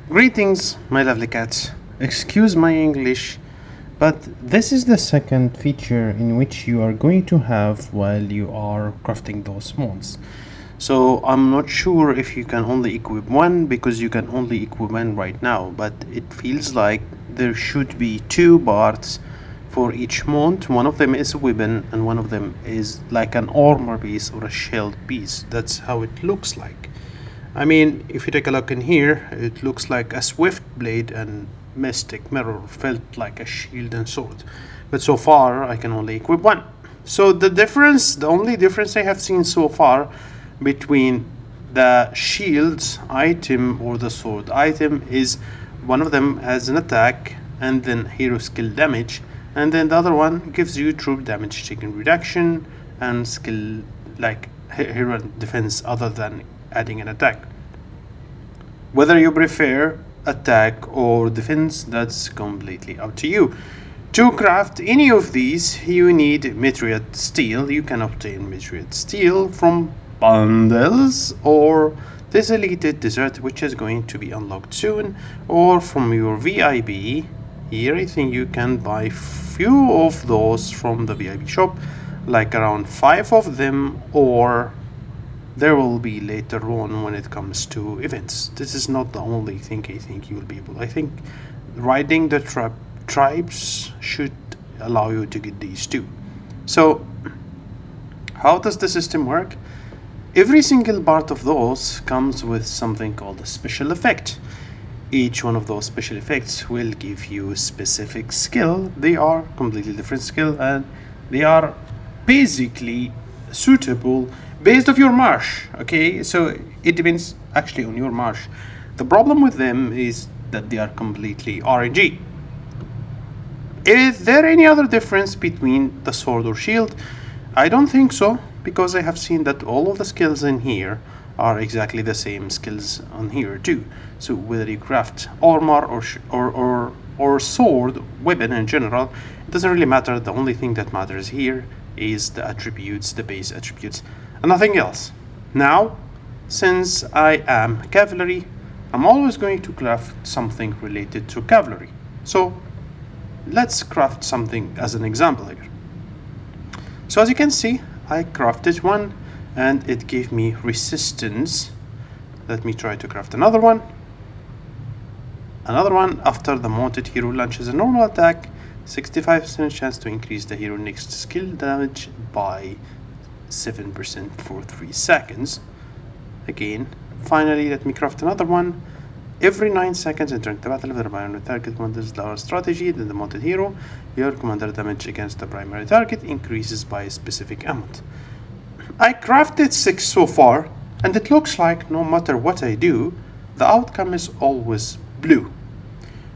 Greetings, my lovely cats. Excuse my English, but this is the second feature in which you are going to have while you are crafting those mods. So I'm not sure if you can only equip one, because you can only equip one right now, but it feels like there should be two parts for each mod. One of them is a weapon and one of them is like an armor piece or a shield piece. That's how it looks like. I mean, if you take a look in here, it looks like a swift blade and mystic mirror felt like a shield and sword. But so far, I can only equip one. So the only difference I have seen so far between the shields item or the sword item is one of them has an attack and then hero skill damage, and then the other one gives you troop damage taken reduction and skill like hero defense other than adding an attack. Whether you prefer attack or defense, that's completely up to you. To craft any of these, you need Meteorite Steel. You can obtain Meteorite Steel from bundles or this Elite Desert, which is going to be unlocked soon, or from your VIP. Here I think you can buy few of those from the VIP shop, like around 5 of them, or there will be later on when it comes to events. This is not the only thing I think you will be able. I think riding the tribes should allow you to get these too. So how does the system work? Every single part of those comes with something called a special effect. Each one of those special effects will give you a specific skill. They are completely different skill and they are basically suitable based off your marsh. Okay, so it depends actually on your marsh. The problem with them is that they are completely RNG. Is there any other difference between the sword or shield? I don't think so, because I have seen that all of the skills in here are exactly the same skills on here too. So whether you craft armor or sword, weapon in general, it doesn't really matter. The only thing that matters here is the attributes, the base attributes, and nothing else. Now, since I am Cavalry, I'm always going to craft something related to Cavalry. So let's craft something as an example here. So as you can see, I crafted one and it gave me resistance. Let me try to craft another one. Another one. After the mounted hero launches a normal attack, 65% chance to increase the hero next skill damage by 7% for 3 seconds. Again, finally, let me craft another one. Every 9 seconds entering the battle, if the primary target commander's lower strategy than the mounted hero, your commander damage against the primary target increases by a specific amount. I crafted 6 so far, and it looks like no matter what I do, the outcome is always blue,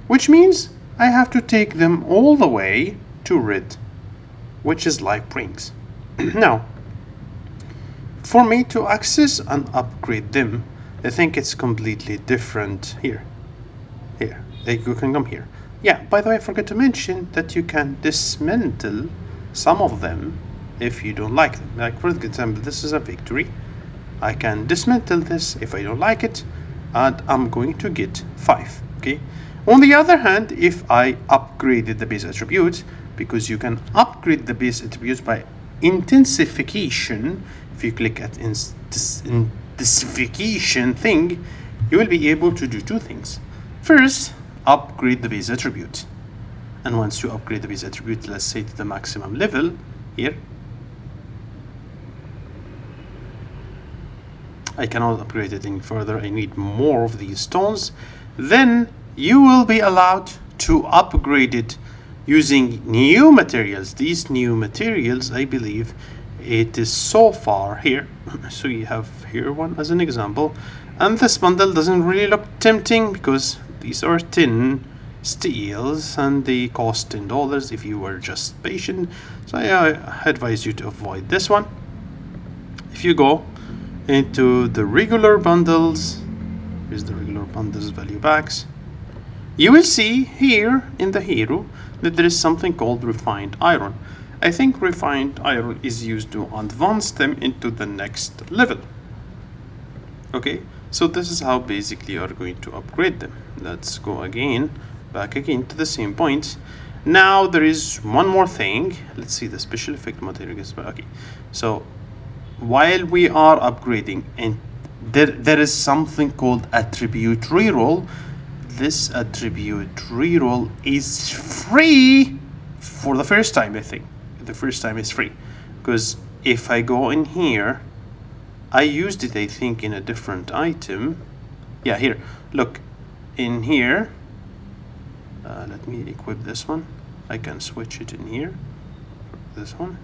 which means I have to take them all the way to red, which is life brings. Now, for me to access and upgrade them, I think it's completely different here. Here, you can come here. Yeah, by the way, I forgot to mention that you can dismantle some of them if you don't like them. Like for example, this is a victory. I can dismantle this if I don't like it, and I'm going to get 5. Okay. On the other hand, if I upgraded the base attributes, because you can upgrade the base attributes by Intensification. If you click at Intensification thing, you will be able to do 2 things. First, upgrade the base attribute. And once you upgrade the base attribute, let's say to the maximum level, here, I cannot upgrade it any further. I need more of these stones. Then you will be allowed to upgrade it using new materials. These new materials, I believe, it is so far here. So you have here one as an example, and this bundle doesn't really look tempting because these are 10 steels and they cost $10 if you were just patient. So I advise you to avoid this one. If you go into the regular bundles, here's the regular bundles value packs, you will see here in the hero that there is something called refined iron. I think refined iron is used to advance them into the next level. Okay, So this is how basically you are going to upgrade them. Let's go again, back again to the same point. Now there is one more thing. Let's see the special effect material. Okay, so while we are upgrading, and there is something called attribute reroll. This attribute reroll is free for the first time. I think the first time is free, because if I go in here, I used it, I think, in a different item. Yeah, here, look, in here, let me equip this one. I can switch it in here, this one,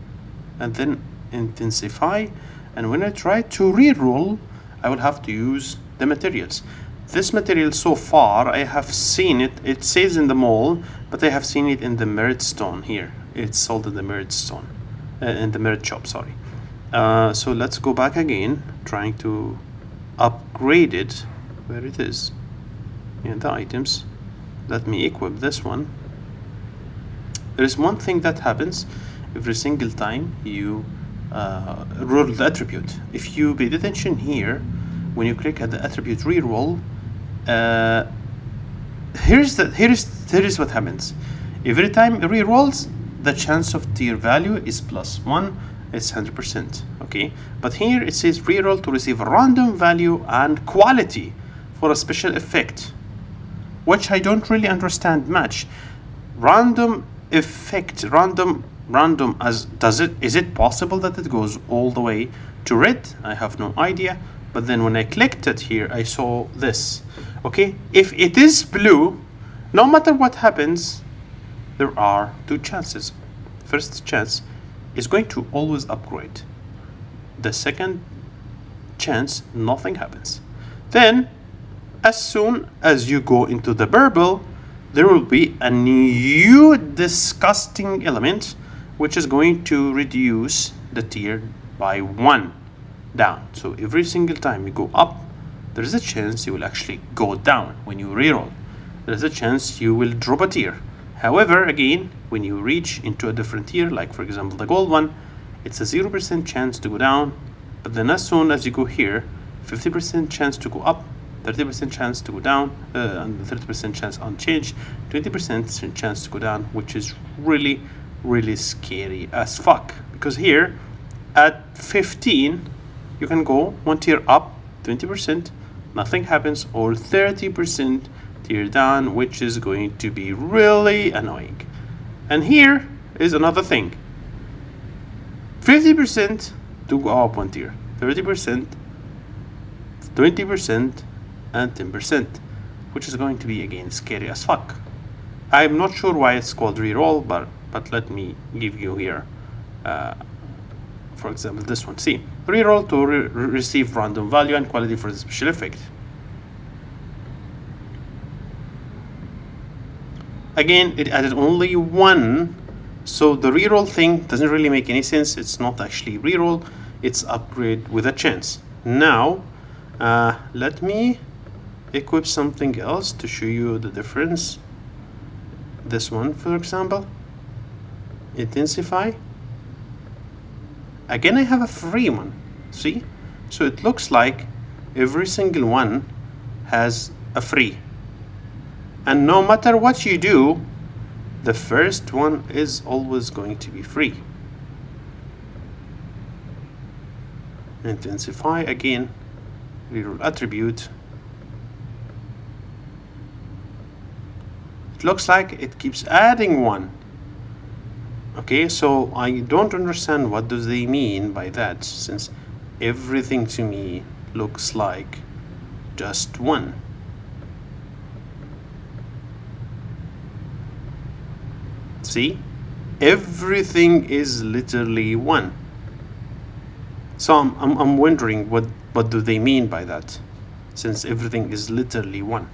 and then intensify. And when I try to reroll, I will have to use the materials. This material so far, I have seen it, it says in the mall, but I have seen it in the merit stone here. It's sold in the merit stone, in the merit shop, sorry. So let's go back again, trying to upgrade it where it is in the items. Let me equip this one. There is one thing that happens every single time you roll the attribute. If you pay attention here, when you click at the attribute reroll, here's what happens. Every time it rerolls, the chance of tier value is +1. It's 100%. Okay, but here it says reroll to receive a random value and quality for a special effect, which I don't really understand much. Random effect, random as is it possible that it goes all the way to red? I have no idea. But then when I clicked it here, I saw this. Okay, if it is blue, no matter what happens, there are two chances. First chance is going to always upgrade. The second chance, nothing happens. Then, as soon as you go into the purple, there will be a new disgusting element, which is going to reduce the tier by 1 down. So every single time you go up, there is a chance you will actually go down. When you reroll, there is a chance you will drop a tier. However, again, when you reach into a different tier, like for example the gold one, it's a 0% chance to go down. But then as soon as you go here, 50% chance to go up, 30% chance to go down, and 30% chance unchanged, 20% chance to go down, which is really, really scary as fuck. Because here, at 15, you can go one tier up, 20%, nothing happens, or 30% tier down, which is going to be really annoying. And here is another thing. 50% to go up one tier, 30%, 20%, and 10%, which is going to be again scary as fuck. I'm not sure why it's called reroll, but let me give you here, for example, this one. See, reroll to receive random value and quality for the special effect. Again, it added only 1, so the reroll thing doesn't really make any sense. It's not actually reroll, it's upgrade with a chance. Now, let me equip something else to show you the difference. This one, for example, intensify. Again, I have a free one. See, so it looks like every single one has a free, and no matter what you do, the first one is always going to be free. Intensify again, reroll attribute. It looks like it keeps adding 1. Okay, so I don't understand what do they mean by that, since everything to me looks like just 1. See, everything is literally 1. So I'm wondering what do they mean by that, since everything is literally 1.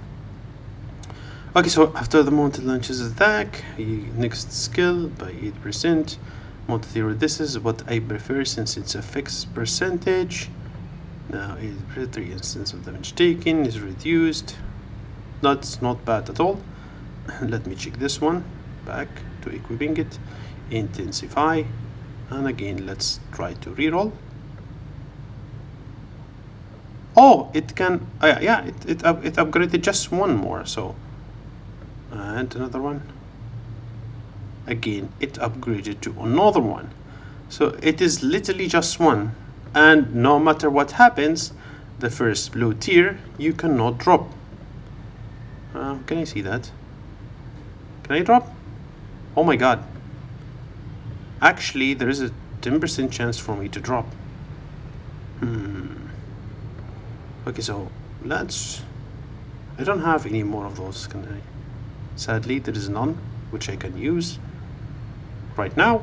Okay, so after the mounted launches attack, next skill by 8%. Mounted hero, this is what I prefer since it's a fixed percentage. Now 3 instance of damage taken is reduced. That's not bad at all. Let me check this one. Back to equipping it. Intensify. And again, let's try to reroll. Oh, it can, yeah, it upgraded just one more, so, and another one. Again, it upgraded to another one. So it is literally just one, and no matter what happens, the first blue tier you cannot drop. Can I see that? Can I drop? Oh my god. Actually, there is a 10% chance for me to drop. Okay, so let's... I don't have any more of those, can I? Sadly, there is none which I can use right now.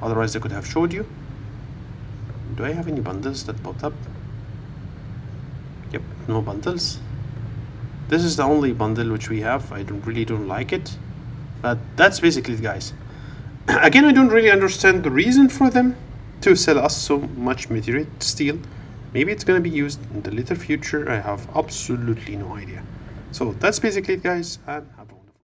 Otherwise, I could have showed you. Do I have any bundles that popped up? Yep, no bundles. This is the only bundle which we have. I really don't like it. But that's basically it, guys. Again, I don't really understand the reason for them to sell us so much material steel. Maybe it's going to be used in the later future. I have absolutely no idea. So that's basically it, guys, and have a